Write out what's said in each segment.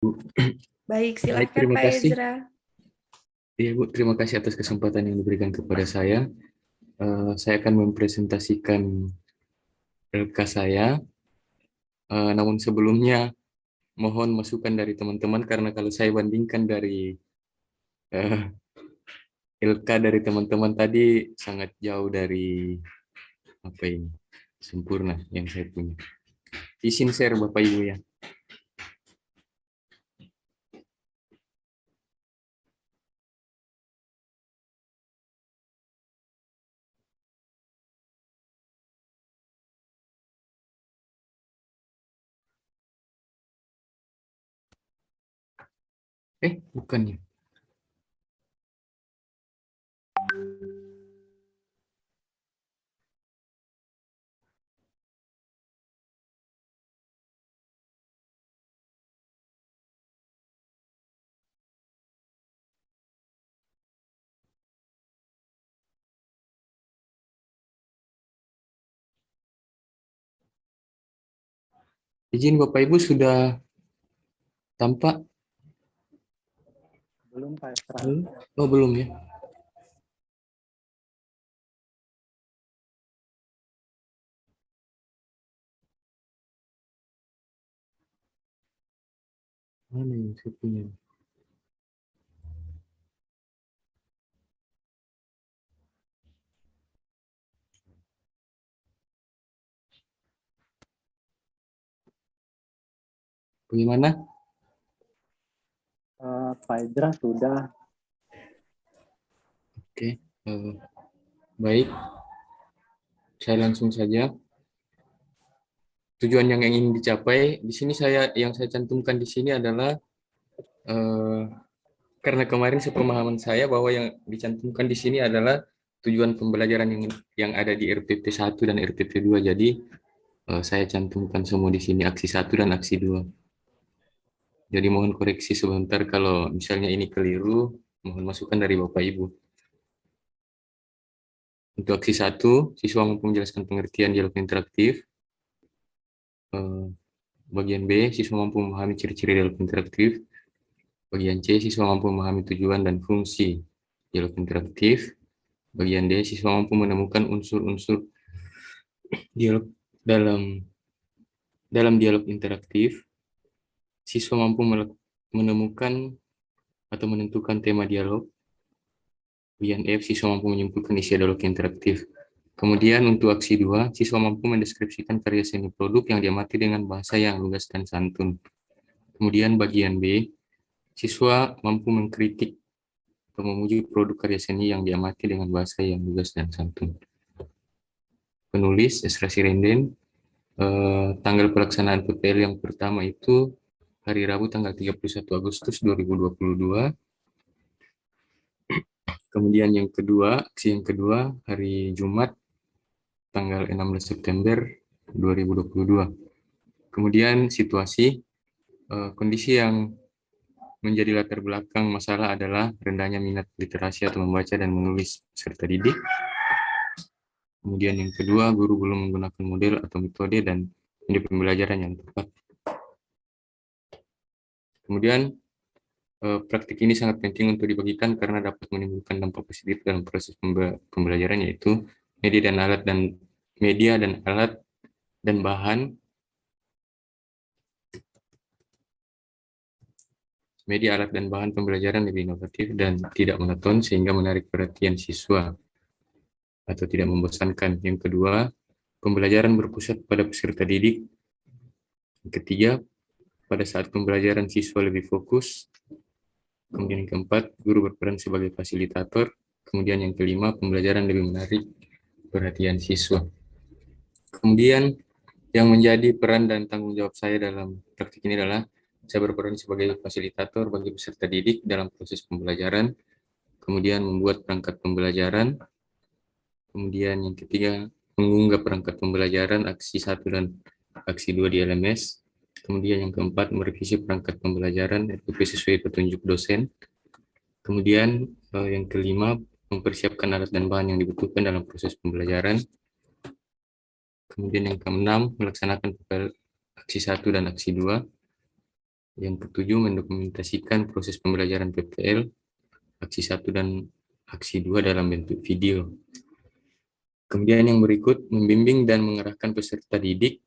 Bu. Baik, Baik, silahkan terima Pak kasih. Ezra. Iya, Bu, terima kasih atas kesempatan yang diberikan kepada saya. Saya akan mempresentasikan LK saya. Namun sebelumnya, mohon masukan dari teman-teman, karena kalau saya bandingkan dari eh, LK dari teman-teman tadi, sangat jauh dari apa ini, sempurna yang saya punya. Izin share, Bapak Ibu ya. Bukan ya. Izin Bapak Ibu sudah tampak? Belum Pak Esra. Oh, belum ya. Mana yang saya punya? Bagaimana? Pak Ezra sudah. Oke, baik. Saya langsung saja. Tujuan yang ingin dicapai di sini yang saya cantumkan di sini adalah eh, karena kemarin sepemahaman saya bahwa yang dicantumkan di sini adalah tujuan pembelajaran yang ada di RPP 1 dan RPP 2. Jadi saya cantumkan semua di sini aksi 1 dan aksi 2. Jadi mohon koreksi sebentar kalau misalnya ini keliru, mohon masukan dari Bapak Ibu. Untuk aksi 1, siswa mampu menjelaskan pengertian dialog interaktif. Bagian B, siswa mampu memahami ciri-ciri dialog interaktif. Bagian C, siswa mampu memahami tujuan dan fungsi dialog interaktif. Bagian D, siswa mampu menemukan unsur-unsur dialog dalam dialog interaktif. Siswa mampu menemukan atau menentukan tema dialog. Bagian F, siswa mampu menyimpulkan isi dialog interaktif. Kemudian untuk aksi 2, siswa mampu mendeskripsikan karya seni produk yang diamati dengan bahasa yang lugas dan santun. Kemudian bagian B, siswa mampu mengkritik atau memuji produk karya seni yang diamati dengan bahasa yang lugas dan santun. Penulis Esra Sirenden, tanggal pelaksanaan PPL yang pertama itu hari Rabu tanggal 31 Agustus 2022. Kemudian yang kedua, aksi yang kedua hari Jumat tanggal 16 September 2022. Kemudian situasi, kondisi yang menjadi latar belakang masalah adalah rendahnya minat literasi atau membaca dan menulis peserta didik. Kemudian yang kedua, guru belum menggunakan model atau metode dan ini pembelajaran yang tepat. Kemudian praktik ini sangat penting untuk dibagikan karena dapat menimbulkan dampak positif dalam proses pembelajaran, yaitu media dan alat dan bahan pembelajaran lebih inovatif dan tidak monoton sehingga menarik perhatian siswa atau tidak membosankan. Yang kedua, pembelajaran berpusat pada peserta didik. Yang ketiga, pada saat pembelajaran siswa lebih fokus. Kemudian yang keempat, guru berperan sebagai fasilitator. Kemudian yang kelima, pembelajaran lebih menarik perhatian siswa. Kemudian yang menjadi peran dan tanggung jawab saya dalam praktik ini adalah saya berperan sebagai fasilitator bagi peserta didik dalam proses pembelajaran, kemudian membuat perangkat pembelajaran, kemudian yang ketiga, mengunggah perangkat pembelajaran aksi 1 dan aksi 2 di LMS, kemudian yang keempat, merevisi perangkat pembelajaran RPP sesuai petunjuk dosen, kemudian yang kelima, mempersiapkan alat dan bahan yang dibutuhkan dalam proses pembelajaran, kemudian yang keenam, melaksanakan aksi 1 dan aksi 2, Yang ketujuh, mendokumentasikan proses pembelajaran PPL, aksi 1 dan aksi 2 dalam bentuk video. Kemudian yang berikut, membimbing dan mengarahkan peserta didik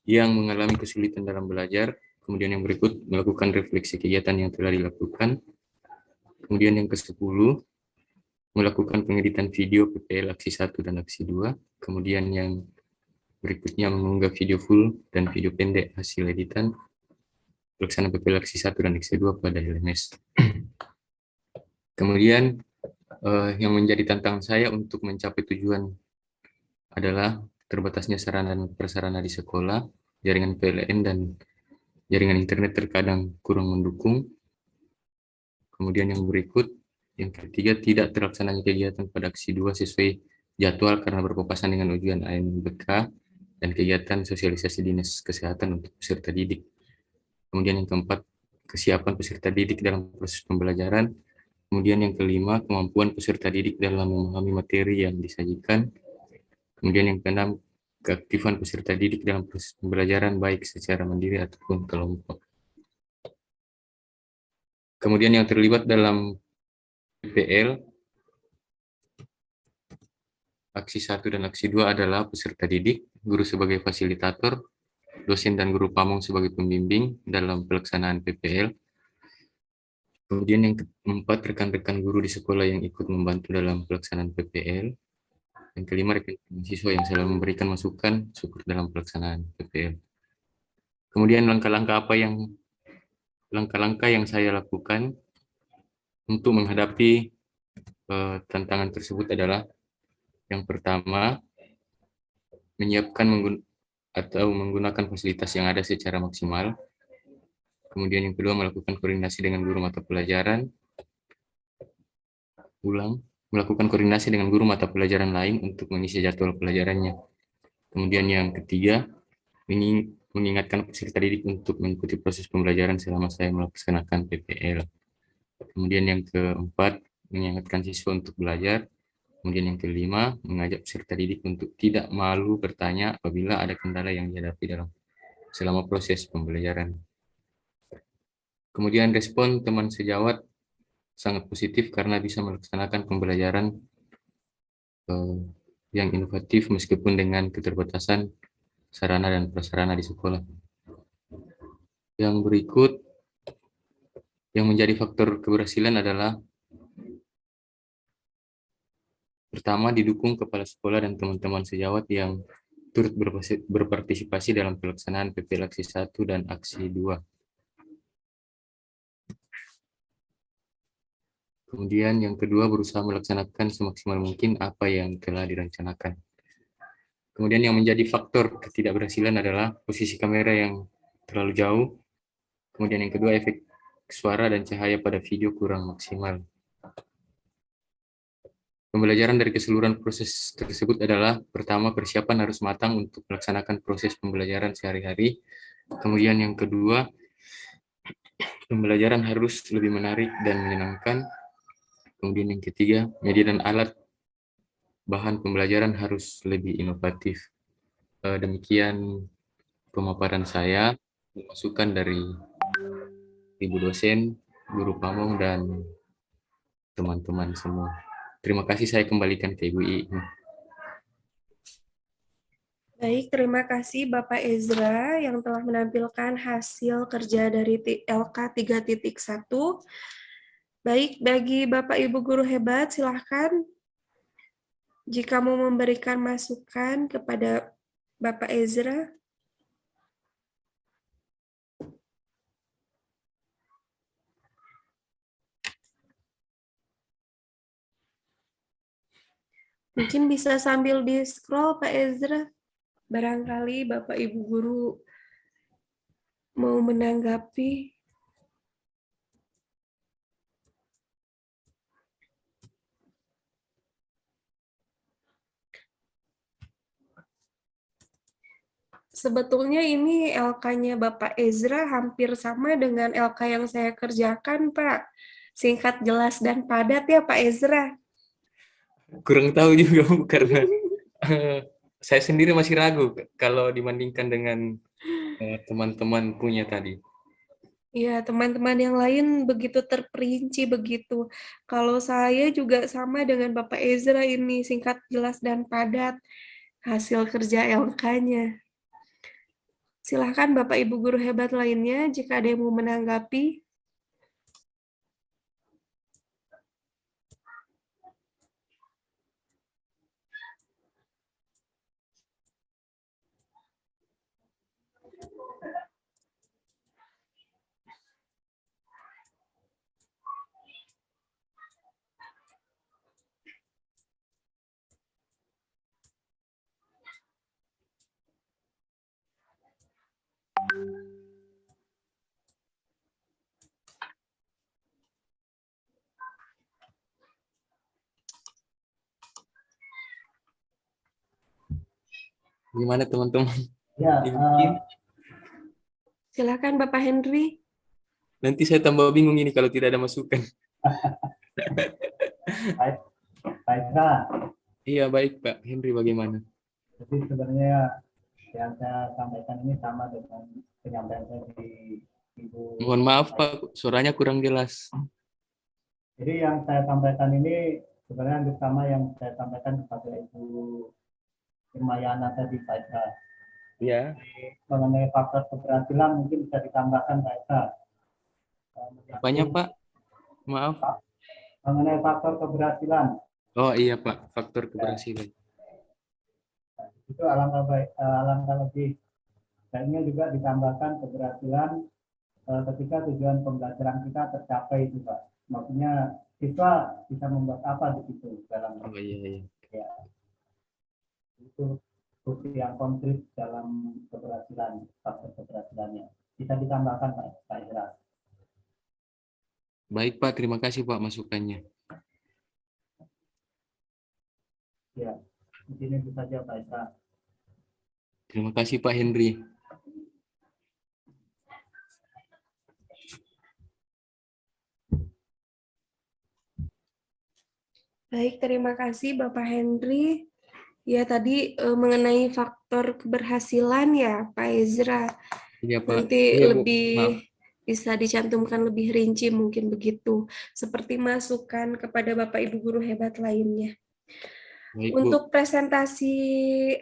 yang mengalami kesulitan dalam belajar. Kemudian yang berikut, melakukan refleksi kegiatan yang telah dilakukan. Kemudian yang ke-10, melakukan pengeditan video PPL aksi 1 dan aksi 2. Kemudian yang berikutnya, mengunggah video full dan video pendek hasil editan pelaksanaan PPL aksi 1 dan aksi 2 pada LMS. Kemudian yang menjadi tantangan saya untuk mencapai tujuan adalah terbatasnya sarana dan prasarana di sekolah, jaringan PLN dan jaringan internet terkadang kurang mendukung. Kemudian yang berikut, yang ketiga, tidak terlaksananya kegiatan pada aksi 2 sesuai jadwal karena berpapasan dengan ujian ANBK dan kegiatan sosialisasi dinas kesehatan untuk peserta didik. Kemudian yang keempat, kesiapan peserta didik dalam proses pembelajaran. Kemudian yang kelima, kemampuan peserta didik dalam memahami materi yang disajikan. Kemudian yang keenam, keaktifan peserta didik dalam proses pembelajaran baik secara mandiri ataupun kelompok. Kemudian yang terlibat dalam PPL aksi 1 dan aksi 2 adalah peserta didik, guru sebagai fasilitator, dosen dan guru pamong sebagai pembimbing dalam pelaksanaan PPL. Kemudian yang keempat, rekan-rekan guru di sekolah yang ikut membantu dalam pelaksanaan PPL. Yang kelima, rekan siswa yang selalu memberikan masukan support dalam pelaksanaan PPL. Kemudian langkah-langkah yang saya lakukan untuk menghadapi tantangan tersebut adalah yang pertama, menyiapkan menggunakan fasilitas yang ada secara maksimal. Kemudian yang kedua, melakukan koordinasi dengan guru mata pelajaran. Melakukan koordinasi dengan guru mata pelajaran lain untuk mengisi jadwal pelajarannya. Kemudian yang ketiga, mengingatkan peserta didik untuk mengikuti proses pembelajaran selama saya melaksanakan PPL. Kemudian yang keempat, mengingatkan siswa untuk belajar. Kemudian yang kelima, mengajak peserta didik untuk tidak malu bertanya apabila ada kendala yang dihadapi selama proses pembelajaran. Kemudian respon teman sejawat sangat positif karena bisa melaksanakan pembelajaran yang inovatif meskipun dengan keterbatasan sarana dan prasarana di sekolah. Yang berikut, yang menjadi faktor keberhasilan adalah pertama, didukung kepala sekolah dan teman-teman sejawat yang turut berpartisipasi dalam pelaksanaan PPL aksi 1 dan aksi 2. Kemudian yang kedua, berusaha melaksanakan semaksimal mungkin apa yang telah direncanakan. Kemudian yang menjadi faktor ketidakberhasilan adalah posisi kamera yang terlalu jauh. Kemudian yang kedua, efek suara dan cahaya pada video kurang maksimal. Pembelajaran dari keseluruhan proses tersebut adalah, pertama, persiapan harus matang untuk melaksanakan proses pembelajaran sehari-hari. Kemudian yang kedua, pembelajaran harus lebih menarik dan menyenangkan. Kemudian yang ketiga, media dan alat bahan pembelajaran harus lebih inovatif. Demikian pemaparan saya, masukan dari Ibu dosen, guru pamong, dan teman-teman semua. Terima kasih, saya kembalikan ke Ibu I. Baik, terima kasih Bapak Ezra yang telah menampilkan hasil kerja dari LK 3.1. Baik, bagi Bapak Ibu guru hebat, silahkan jika mau memberikan masukan kepada Bapak Ezra. Mungkin bisa sambil di-scroll Pak Ezra. Barangkali Bapak Ibu guru mau menanggapi. Sebetulnya ini LK-nya Bapak Ezra hampir sama dengan LK yang saya kerjakan, Pak. Singkat, jelas, dan padat ya Pak Ezra. Kurang tahu juga Bu, karena saya sendiri masih ragu kalau dibandingkan dengan teman-teman punya tadi. Ya, teman-teman yang lain begitu terperinci begitu. Kalau saya juga sama dengan Bapak Ezra ini, singkat, jelas, dan padat hasil kerja LK-nya. Silahkan Bapak Ibu guru hebat lainnya jika ada yang mau menanggapi. Gimana teman-teman? Ya, Silahkan Bapak Henry. Nanti saya tambah bingung ini kalau tidak ada masukan. Baiklah. Iya baik Pak Henry, bagaimana? Jadi sebenarnya yang saya sampaikan ini sama dengan penyampaian saya di Ibu. Mohon maaf Pak, suaranya kurang jelas. Jadi yang saya sampaikan ini sebenarnya hampir sama yang saya sampaikan kepada Ibu Irmayana tadi, Pak Eka. Iya. Mengenai faktor keberhasilan mungkin bisa ditambahkan, Pak Eka. Apanya Pak? Maaf. Mengenai faktor keberhasilan. Oh iya Pak, faktor keberhasilan. Itu alangkah baik, alangkah lebih baiknya juga ditambahkan keberhasilan ketika tujuan pembelajaran kita tercapai itu, Pak. Maksudnya siswa bisa membuat apa di situ dalam Oh iya. ya. Itu bukti yang konkret dalam keberhasilan, faktor keberhasilannya. Bisa ditambahkan, Pak Ira. Baik Pak, terima kasih Pak masukannya. Ya, di sini itu saja, Pak Ira. Terima kasih Pak Henry. Baik, terima kasih Bapak Henry. Ya, tadi mengenai faktor keberhasilan ya, Pak Ezra. Iya Pak. Nanti Iya, Bu. lebih Maaf. bisa dicantumkan lebih rinci mungkin begitu. Seperti masukan kepada Bapak Ibu guru hebat lainnya. Baik, Bu. Untuk presentasi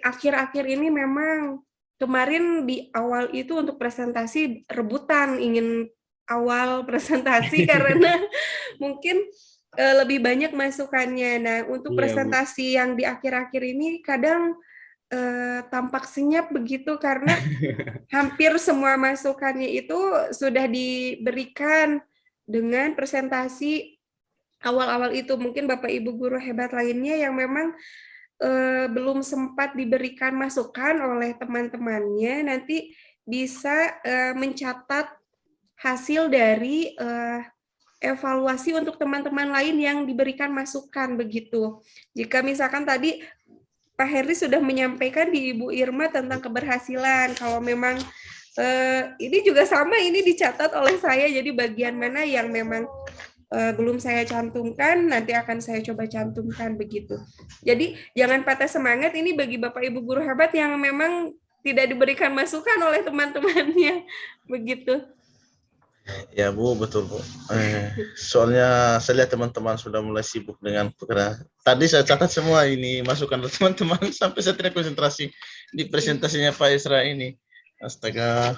akhir-akhir ini memang kemarin di awal itu untuk presentasi rebutan ingin awal presentasi karena mungkin lebih banyak masukannya. Nah, untuk Iya, Bu. presentasi yang di akhir-akhir ini kadang tampak senyap begitu karena hampir semua masukannya itu sudah diberikan dengan presentasi awal-awal itu. Mungkin Bapak Ibu guru hebat lainnya yang memang belum sempat diberikan masukan oleh teman-temannya nanti bisa mencatat hasil dari evaluasi untuk teman-teman lain yang diberikan masukan begitu. Jika misalkan tadi Pak Heri sudah menyampaikan di Ibu Irma tentang keberhasilan, kalau memang ini juga sama, ini dicatat oleh saya, jadi bagian mana yang memang belum saya cantumkan, nanti akan saya coba cantumkan begitu. Jadi jangan patah semangat, ini bagi Bapak Ibu guru hebat yang memang tidak diberikan masukan oleh teman-temannya, begitu. Ya Bu, betul Bu. Soalnya saya lihat teman-teman sudah mulai sibuk dengan pekerjaan. Tadi saya catat semua ini masukan dari teman-teman sampai saya tidak konsentrasi di presentasinya Pak Esra ini. Astaga,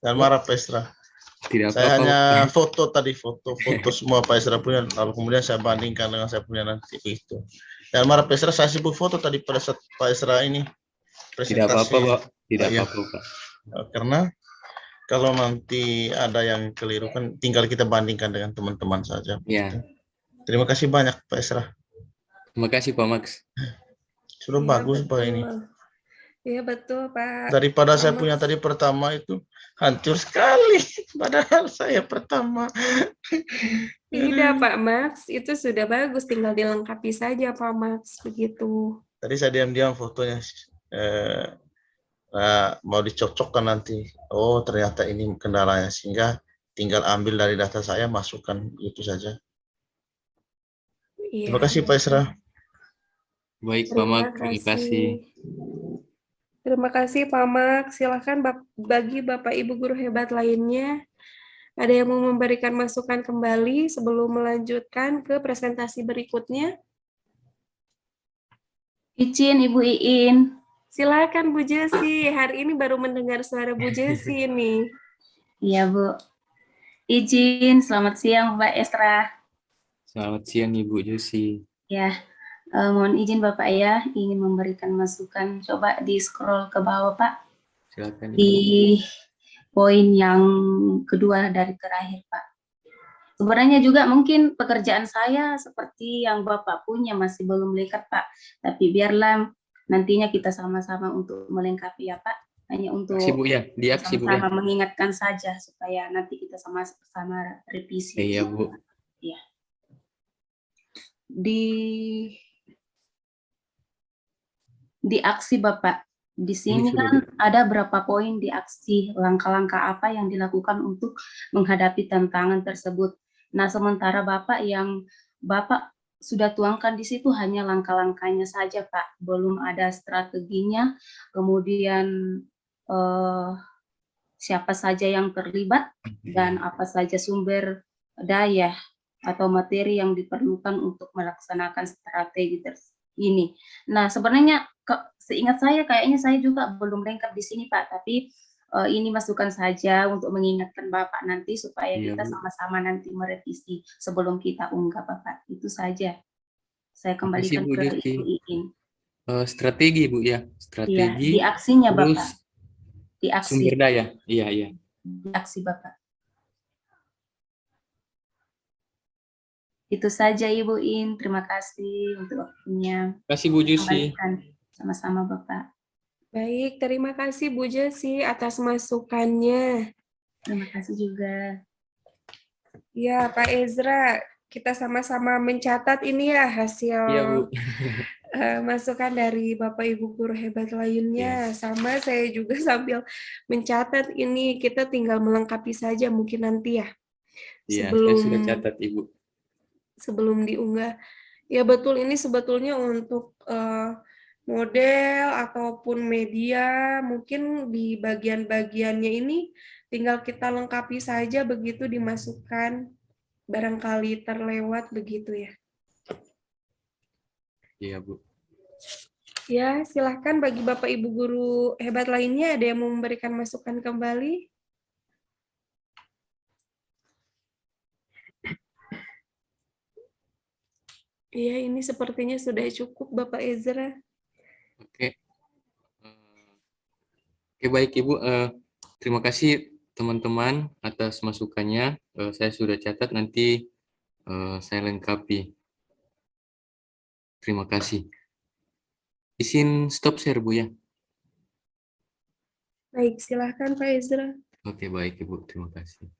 dan marah Pak Esra. Tidak Saya apa-apa. hanya foto tadi, foto semua Pak Esra punya, lalu kemudian saya bandingkan dengan saya punya nanti itu. Dan marah Pak Esra, saya sibuk foto tadi pada saat Pak Esra ini presentasi. Tidak apa-apa Pak. Tidak Ya. apa-apa Pak. Karena kalau nanti ada yang keliru kan tinggal kita bandingkan dengan teman-teman saja. Ya. Terima kasih banyak Pak Esra. Terima kasih Pak Max. Sudah Ya, bagus betul. Pak ini. Iya betul Pak. Daripada Pak saya Max. punya tadi pertama itu hancur sekali. Padahal saya pertama. Tidak Pak Max, itu sudah bagus, tinggal dilengkapi saja Pak Max, begitu. Tadi saya diam-diam fotonya. Mau dicocokkan nanti. Oh ternyata ini kendalanya, sehingga tinggal ambil dari data saya, masukkan itu saja. Iya, Terima kasih Pak Esra. Baik, Pak Mak, terima kasih. Terima kasih, Pak Mak. Silakan bagi Bapak Ibu guru hebat lainnya. Ada yang mau memberikan masukan kembali sebelum melanjutkan ke presentasi berikutnya? Izin Ibu Iin. Silakan Bu Jesi. Hari ini baru mendengar suara Bu Jesi ini. Iya Bu. Izin, selamat siang Mbak Esra. Selamat siang, Ibu Josi. Ya, mohon izin Bapak ya, ingin memberikan masukan. Coba di scroll ke bawah Pak. Silakan, Ibu. Di poin yang kedua dari terakhir Pak. Sebenarnya juga mungkin pekerjaan saya seperti yang Bapak punya masih belum lekat Pak. Tapi biarlah nantinya kita sama-sama untuk melengkapi ya Pak. Hanya untuk Aksi, Bu, ya. Di aksi, Bu, ya. sama mengingatkan saja supaya nanti kita sama-sama revisi. Iya, Bu. Ya. Di aksi Bapak, di sini sudah, kan ada berapa poin di aksi, langkah-langkah apa yang dilakukan untuk menghadapi tantangan tersebut. Nah, sementara Bapak yang Bapak sudah tuangkan di situ hanya langkah-langkahnya saja, Pak. Belum ada strateginya, kemudian siapa saja yang terlibat dan apa saja sumber daya atau materi yang diperlukan untuk melaksanakan strategi ini. Nah, sebenarnya seingat saya kayaknya saya juga belum lengkap di sini, Pak, tapi ini masukan saja untuk mengingatkan Bapak nanti supaya kita sama-sama nanti merevisi sebelum kita unggah, Bapak. Itu saja. Saya kembalikan ke Ibu Iin. Strategi, Bu, ya. Strategi. Ya, di aksinya, terus Bapak. Di aksi. Sumber daya. Iya, iya. Di aksi, Bapak. Itu saja Ibu In, terima kasih untuk waktunya. Terima kasih Bu Josi. Sama-sama Bapak. Baik, terima kasih Bu Josi atas masukannya. Terima kasih juga. Ya, Pak Ezra, kita sama-sama mencatat ini ya hasil Iya, Bu. masukan dari Bapak Ibu guru hebat lainnya. Sama saya juga sambil mencatat ini, kita tinggal melengkapi saja mungkin nanti ya. Iya, saya sudah catat Ibu. Sebelum diunggah. Ya betul, ini sebetulnya untuk model ataupun media, mungkin di bagian-bagiannya ini tinggal kita lengkapi saja begitu dimasukkan, barangkali terlewat begitu ya. Iya, Bu. Ya, silahkan bagi Bapak Ibu guru hebat lainnya, ada yang mau memberikan masukan kembali? Iya, ini sepertinya sudah cukup Bapak Ezra. Oke. Oke, baik Ibu. Terima kasih teman-teman atas masukannya. Saya sudah catat, nanti saya lengkapi. Terima kasih. Izin stop share, Bu, ya. Baik, silahkan Pak Ezra. Oke, baik Ibu. Terima kasih.